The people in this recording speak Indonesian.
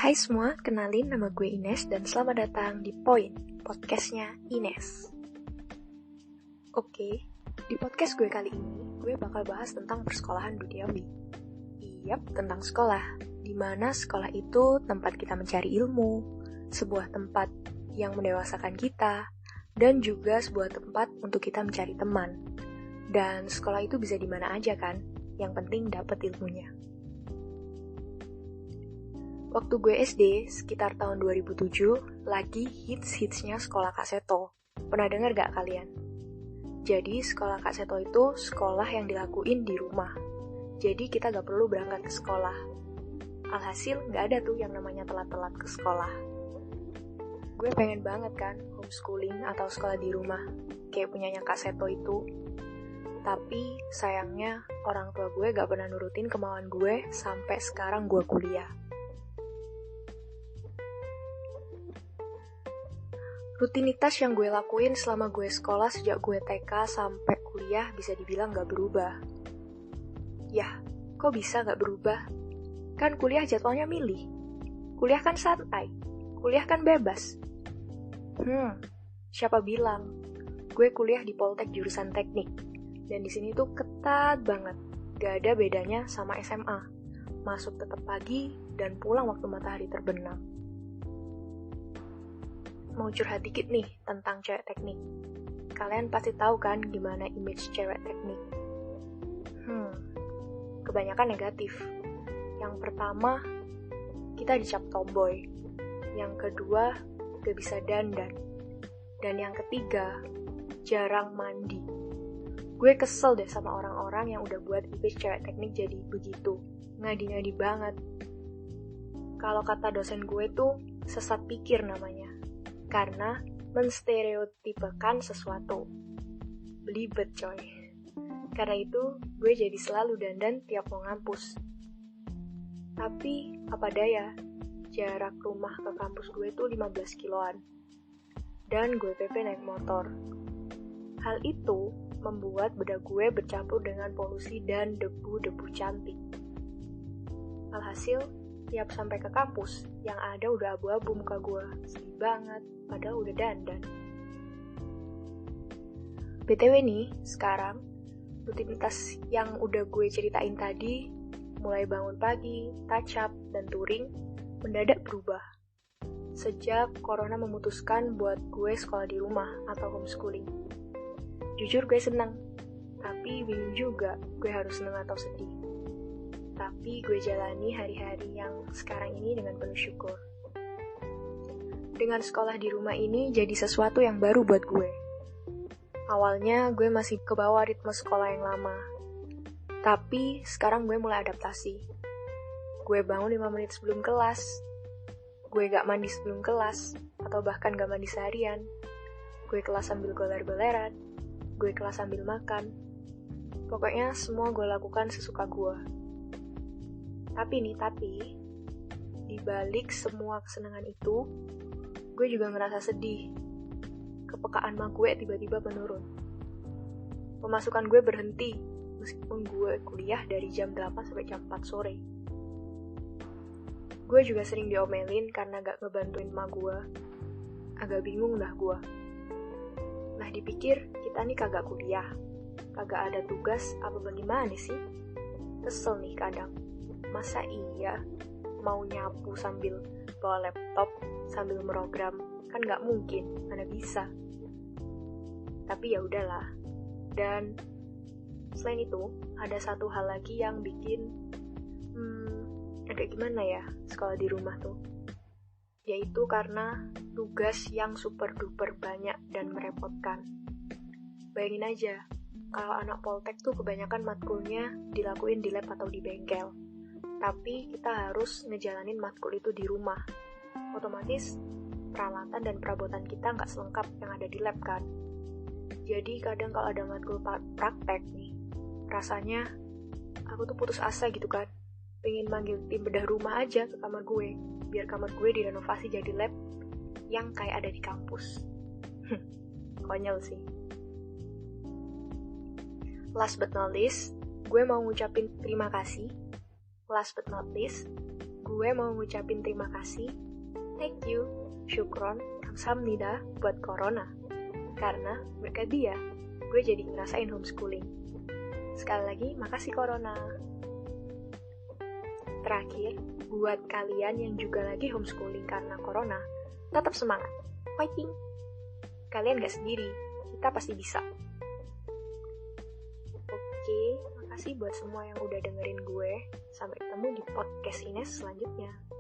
Hai semua, kenalin nama gue Ines dan selamat datang di Point, podcastnya Ines. Oke, di podcast gue kali ini, gue bakal bahas tentang persekolahan duniawi. Yap, tentang sekolah, di mana sekolah itu tempat kita mencari ilmu, sebuah tempat yang mendewasakan kita, dan juga sebuah tempat untuk kita mencari teman. Dan sekolah itu bisa di mana aja kan, yang penting dapat ilmunya. Waktu gue SD, sekitar tahun 2007, lagi hits-hitsnya sekolah Kak Seto. Pernah denger gak kalian? Jadi, sekolah Kak Seto itu sekolah yang dilakuin di rumah. Jadi, kita gak perlu berangkat ke sekolah. Alhasil, gak ada tuh yang namanya telat-telat ke sekolah. Gue pengen banget kan, homeschooling atau sekolah di rumah, kayak punyanya Kak Seto itu. Tapi, sayangnya, orang tua gue gak pernah nurutin kemauan gue sampai sekarang gue kuliah. Rutinitas yang gue lakuin selama gue sekolah sejak gue TK sampai kuliah bisa dibilang gak berubah. Yah, kok bisa gak berubah? Kan kuliah jadwalnya milih. Kuliah kan santai. Kuliah kan bebas. Siapa bilang? Gue kuliah di Poltek jurusan teknik. Dan di sini tuh ketat banget. Gak ada bedanya sama SMA. Masuk tetap pagi dan pulang waktu matahari terbenam. Mau curhat dikit nih tentang cewek teknik. Kalian pasti tahu kan gimana image cewek teknik. Kebanyakan negatif. Yang pertama, kita dicap tomboy. Yang kedua, gak bisa dandan. Dan yang ketiga, jarang mandi. Gue kesel deh sama orang-orang yang udah buat image cewek teknik jadi begitu. Ngadi-ngadi banget. Kalau kata dosen gue tuh, sesat pikir namanya. Karena menstereotipekan sesuatu. Belibet coy. Karena itu, gue jadi selalu dandan tiap mau ngampus. Tapi, apa daya, jarak rumah ke kampus gue tuh 15 kiloan. Dan gue PP naik motor. Hal itu membuat bedak gue bercampur dengan polusi dan debu-debu cantik. Alhasil, tiap sampai ke kampus, yang ada udah abu-abu muka gue. Sedih banget, padahal udah dandan. BTW nih, sekarang, rutinitas yang udah gue ceritain tadi, mulai bangun pagi, touch up, dan touring, mendadak berubah. Sejak Corona memutuskan buat gue sekolah di rumah atau homeschooling. Jujur gue seneng, tapi bingung juga gue harus seneng atau sedih. Tapi gue jalani hari-hari yang sekarang ini dengan penuh syukur. Dengan sekolah di rumah ini jadi sesuatu yang baru buat gue. Awalnya gue masih kebawa ritme sekolah yang lama. Tapi sekarang gue mulai adaptasi. Gue bangun 5 menit sebelum kelas. Gue gak mandi sebelum kelas. Atau bahkan gak mandi seharian. Gue kelas sambil goler-goleran. Gue kelas sambil makan. Pokoknya semua gue lakukan sesuka gue. Tapi, di balik semua kesenangan itu, gue juga ngerasa sedih. Kepekaan mak gue tiba-tiba menurun. Pemasukan gue berhenti, meskipun gue kuliah dari jam 8 sampai jam 4 sore. Gue juga sering diomelin karena gak ngebantuin mak gue. Agak bingung dah gue. Nah dipikir, kita nih kagak kuliah. Kagak ada tugas, apa bagaimana sih? Kesel nih kadang. Masa iya mau nyapu sambil bawa laptop, sambil merogram? Kan gak mungkin, mana bisa. Tapi ya udahlah. Dan selain itu, ada satu hal lagi yang bikin agak gimana ya sekolah di rumah tuh. Yaitu karena tugas yang super duper banyak dan merepotkan. Bayangin aja, kalau anak Poltek tuh kebanyakan matkulnya dilakuin di lab atau di bengkel. Tapi kita harus ngejalanin matkul itu di rumah. Otomatis peralatan dan perabotan kita nggak selengkap yang ada di lab kan. Jadi kadang kalau ada matkul praktek nih, rasanya aku tuh putus asa gitu kan. Pengen manggil tim bedah rumah aja ke kamar gue, biar kamar gue direnovasi jadi lab yang kayak ada di kampus. Konyol sih. Last but not least, gue mau ngucapin terima kasih. Last but not least, gue mau ngucapin terima kasih, thank you, syukron, kamsahamnida buat Corona. Karena berkat dia, gue jadi ngerasain homeschooling. Sekali lagi, makasih Corona. Terakhir, buat kalian yang juga lagi homeschooling karena Corona, tetap semangat, fighting. Kalian gak sendiri, kita pasti bisa. Oke, makasih buat semua yang udah dengerin gue. Sampai ketemu di podcast Ines selanjutnya.